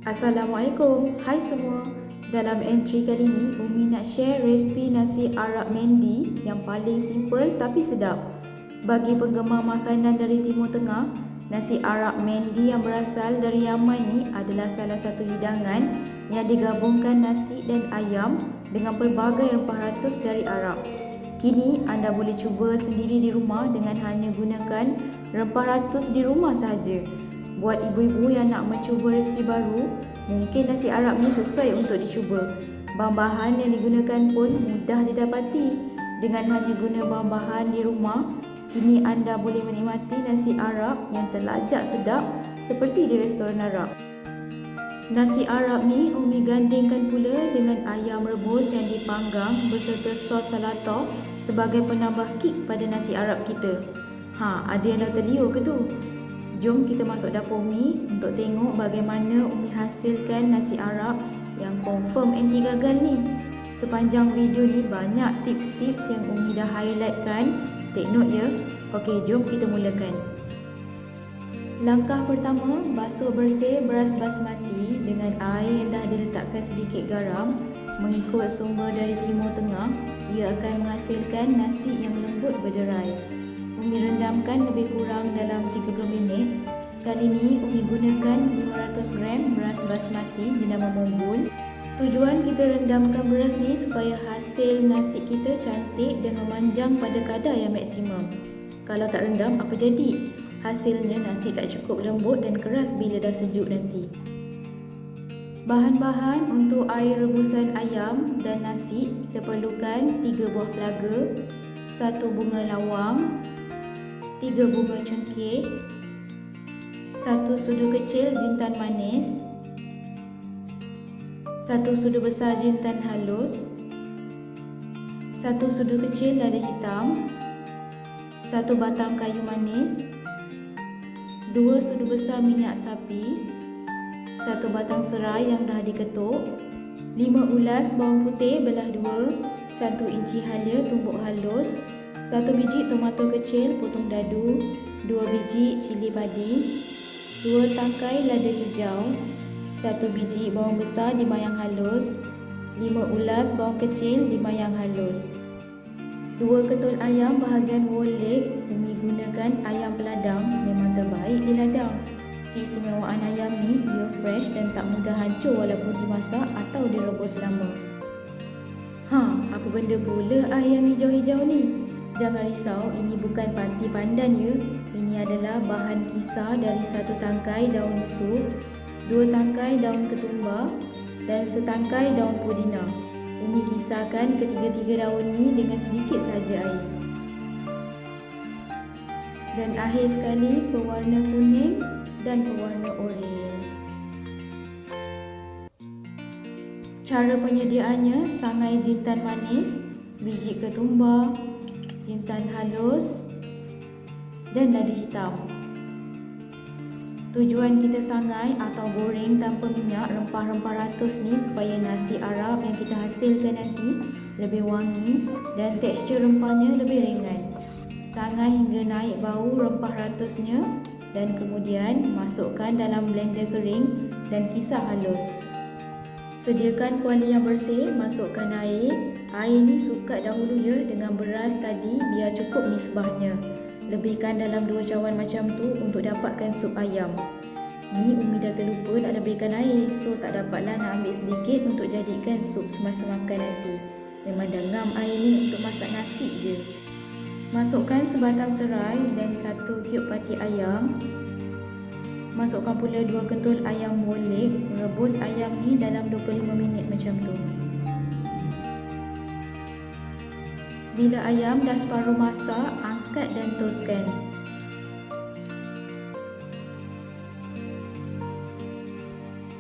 Assalamualaikum, hai semua. Dalam entry kali ni, Umi nak share resipi nasi Arab Mandi yang paling simple tapi sedap. Bagi penggemar makanan dari Timur Tengah, nasi Arab Mandi yang berasal dari Yaman ni adalah salah satu hidangan yang digabungkan nasi dan ayam dengan pelbagai rempah ratus dari Arab. Kini anda boleh cuba sendiri di rumah dengan hanya gunakan rempah ratus di rumah sahaja. Buat ibu-ibu yang nak mencuba resipi baru, mungkin nasi Arab ni sesuai untuk dicuba. Bahan-bahan yang digunakan pun mudah didapati. Dengan hanya guna bahan-bahan di rumah, kini anda boleh menikmati nasi Arab yang terlajak sedap seperti di restoran Arab. Nasi Arab ni Umi gandingkan pula dengan ayam rebus yang dipanggang beserta sos salata sebagai penambah kick pada nasi Arab kita. Ada yang dah terliur ke tu? Jom kita masuk dapur Umi untuk tengok bagaimana Umi hasilkan nasi Arab yang confirm anti gagal ni. Sepanjang video ni banyak tips-tips yang Umi dah highlightkan. Take note ya. Okey, jom kita mulakan. Langkah pertama, basuh bersih beras basmati dengan air yang dah diletakkan sedikit garam. Mengikut sumber dari Timur Tengah, ia akan menghasilkan nasi yang lembut berderai. Umi rendamkan lebih kurang dalam 30 minit. Kali ini Umi gunakan 500 gram beras basmati jenama Mombul. Tujuan kita rendamkan beras ni supaya hasil nasi kita cantik dan memanjang pada kadar yang maksimum. Kalau tak rendam, apa jadi? Hasilnya nasi tak cukup lembut dan keras bila dah sejuk nanti. Bahan-bahan untuk air rebusan ayam dan nasi, kita perlukan 3 buah pelaga, 1 bunga lawang, 3 bunga cengkeh, 1 sudu kecil jintan manis, 1 sudu besar jintan halus, 1 sudu kecil lada hitam, 1 batang kayu manis, 2 sudu besar minyak sapi, 1 batang serai yang dah diketuk, 5 ulas bawang putih belah 2, 1 inci halia tumbuk halus, 1 biji tomato kecil potong dadu, 2 biji cili padi, 2 tangkai lada hijau, 1 biji bawang besar dimayang halus, 5 ulas bawang kecil dimayang halus. 2 ketul ayam bahagian whole leg. Umi gunakan ayam peladang, memang terbaik di ladang. Keistimewaan ayam ni, dia fresh dan tak mudah hancur walaupun dimasak atau direbus lama. Apa benda pula air yang hijau-hijau ni? Jangan risau, ini bukan panti pandan ya. Ini adalah bahan kisar dari 1 tangkai daun sup, 2 tangkai daun ketumbar dan setangkai daun pudina. Umi kisarkan ketiga-tiga daun ni dengan sedikit sahaja air. Dan akhir sekali pewarna kuning dan pewarna oranye. Cara penyediaannya, sangai jintan manis, biji ketumbar, jintan halus dan lada hitam. Tujuan kita sangai atau goreng tanpa minyak rempah-rempah ratus ni supaya nasi Arab yang kita hasilkan nanti lebih wangi dan tekstur rempahnya lebih ringan. Sangai hingga naik bau rempah ratusnya dan kemudian masukkan dalam blender kering dan kisar halus. Sediakan kuali yang bersih, masukkan air. Air ni sukat dahulu ya dengan beras tadi biar cukup nisbahnya. Lebihkan dalam 2 cawan macam tu untuk dapatkan sup ayam. Ni Umi dah terlupa nak lebihkan air, so tak dapatlah nak ambil sedikit untuk jadikan sup semasa makan nanti. Memang dah ngam air ni untuk masak nasi je. Masukkan sebatang serai dan 1 cube pati ayam. Masukkan pula 2 kentul ayam whole leg. Rebus ayam ni dalam 25 minit macam tu. Bila ayam dah separuh masak, angkat dan toskan.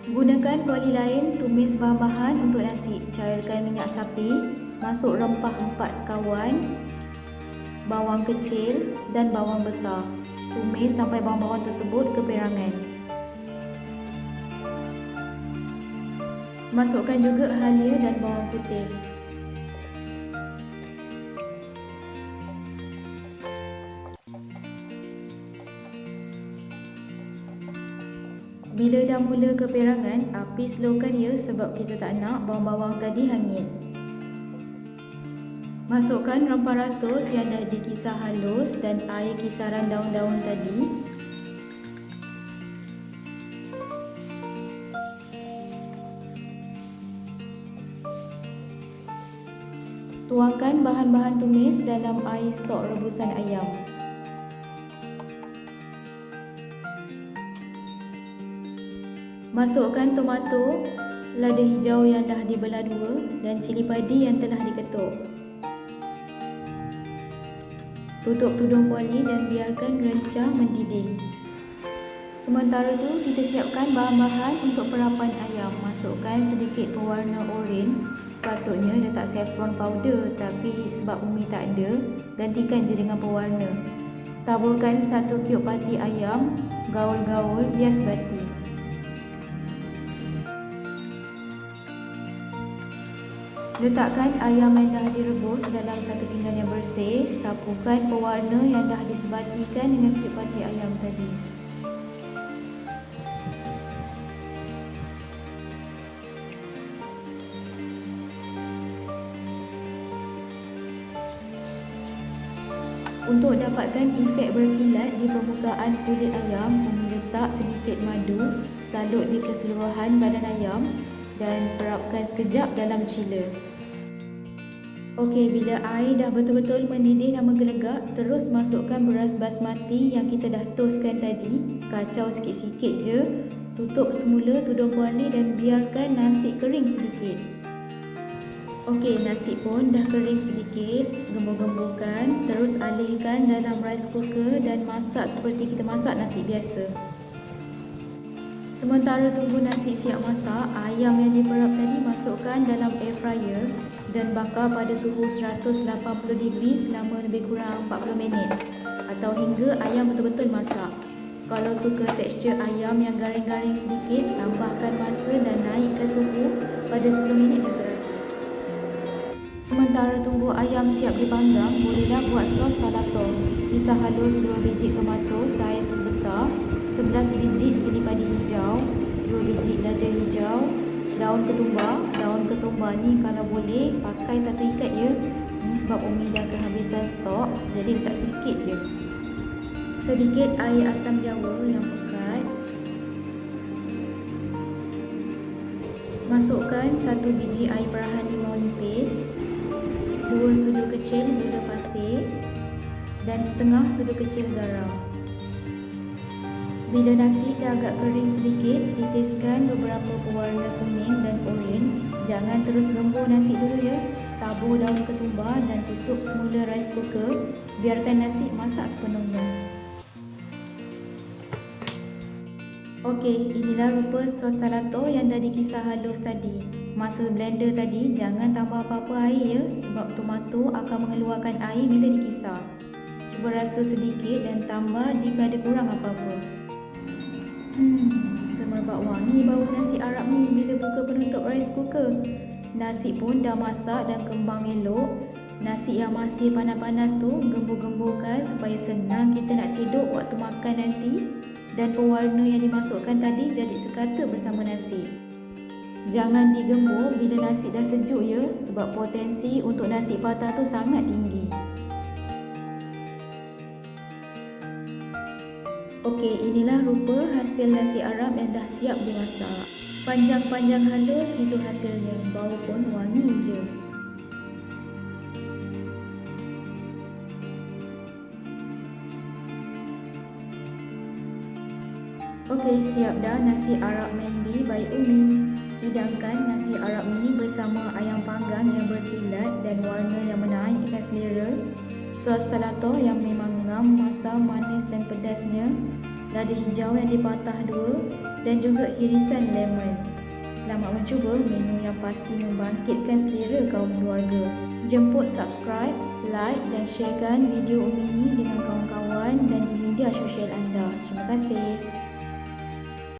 Gunakan kuali lain tumis bahan-bahan untuk nasi. Cairkan minyak sapi, masuk rempah 4 sekawan, bawang kecil dan bawang besar. Tumis sampai bawang-bawang tersebut keperangan. Masukkan juga halia dan bawang putih. Bila dah mula keperangan, api slowkan ya sebab kita tak nak bawang-bawang tadi hangit. Masukkan rempah ratus yang dah dikisar halus dan air kisaran daun-daun tadi. Tuangkan bahan-bahan tumis dalam air stok rebusan ayam. Masukkan tomato, lada hijau yang dah dibelah dua dan cili padi yang telah diketuk. Tutup tudung kuali dan biarkan rencah mendidih. Sementara tu kita siapkan bahan-bahan untuk perapan ayam. Masukkan sedikit pewarna oranye. Sepatutnya letak saffron powder, tapi sebab Umi tak ada, gantikan je dengan pewarna. Taburkan 1 cube pati ayam, gaul-gaul hias bati. Letakkan ayam yang dah direbus dalam satu pinggan yang bersih. Sapukan pewarna yang dah disebatikan dengan cube pati ayam tadi. Untuk dapatkan efek berkilat di permukaan kulit ayam, Umi letak sedikit madu, salut di keseluruhan badan ayam dan perapkan sekejap dalam chiller. Okey, bila air dah betul-betul mendidih dan menggelegak, terus masukkan beras basmati yang kita dah toastkan tadi. Kacau sikit-sikit je, tutup semula tudung kuali dan biarkan nasi kering sedikit. Okey, nasi pun dah kering sedikit, gembur-gemburkan, terus alihkan dalam rice cooker dan masak seperti kita masak nasi biasa. Sementara tunggu nasi siap masak, ayam yang diperap tadi masukkan dalam air fryer dan bakar pada suhu 180°C selama lebih kurang 40 minit atau hingga ayam betul-betul masak. Kalau suka tekstur ayam yang garing-garing sedikit, tambahkan masa dan naikkan suhu pada 10 minit yang terakhir. Sementara tunggu ayam siap dipanggang, bolehlah buat sos salato. Kisar halus 2 biji tomato saiz besar, 11 biji cili padi hijau, 2 biji lada hijau, daun ketumbar. Daun ketumbar ni kalau boleh pakai satu ikat je. Ni sebab Umi dah kehabisan stok, jadi letak sikit je. Sedikit air asam jawa yang pekat. Masukkan 1 biji air perahan limau nipis, 2 sudu kecil gula pasir dan setengah sudu kecil garam. Bila nasi dah agak kering sedikit, titiskan beberapa pewarna kuning dan oranye. Jangan terus gembur nasi dulu ya. Tabur daun ketumbar dan tutup semula rice cooker. Biarkan nasi masak sepenuhnya. Okey, inilah rupa sos salato yang dah dikisar halus tadi. Masa blender tadi, jangan tambah apa-apa air ya, sebab tomato akan mengeluarkan air bila dikisar. Cuba rasa sedikit dan tambah jika ada kurang apa-apa. Semerbak wangi bau nasi Arab ni bila buka penutup rice cooker. Nasi pun dah masak dan kembang elok. Nasi yang masih panas-panas tu gembur-gemburkan supaya senang kita nak cedok waktu makan nanti. Dan pewarna yang dimasukkan tadi jadi sekata bersama nasi. Jangan digembur bila nasi dah sejuk ya, sebab potensi untuk nasi patah tu sangat tinggi. Okey, inilah rupa hasil nasi Arab yang dah siap dimasak. Panjang-panjang halus itu hasilnya, bau pun wangi je. Okey, siap dah nasi Arab Mandi by Umi. Hidangkan nasi Arab ni bersama ayam panggang yang berkilat dan warna yang menaikkan selera, sos salato yang memang ngam masam manis dan pedasnya, lada hijau yang dipatah dua dan juga irisan lemon. Selamat mencuba menu yang pasti membangkitkan selera kaum keluarga. Jemput subscribe, like dan sharekan video Umi ni dengan kawan-kawan dan di media sosial anda. Terima kasih.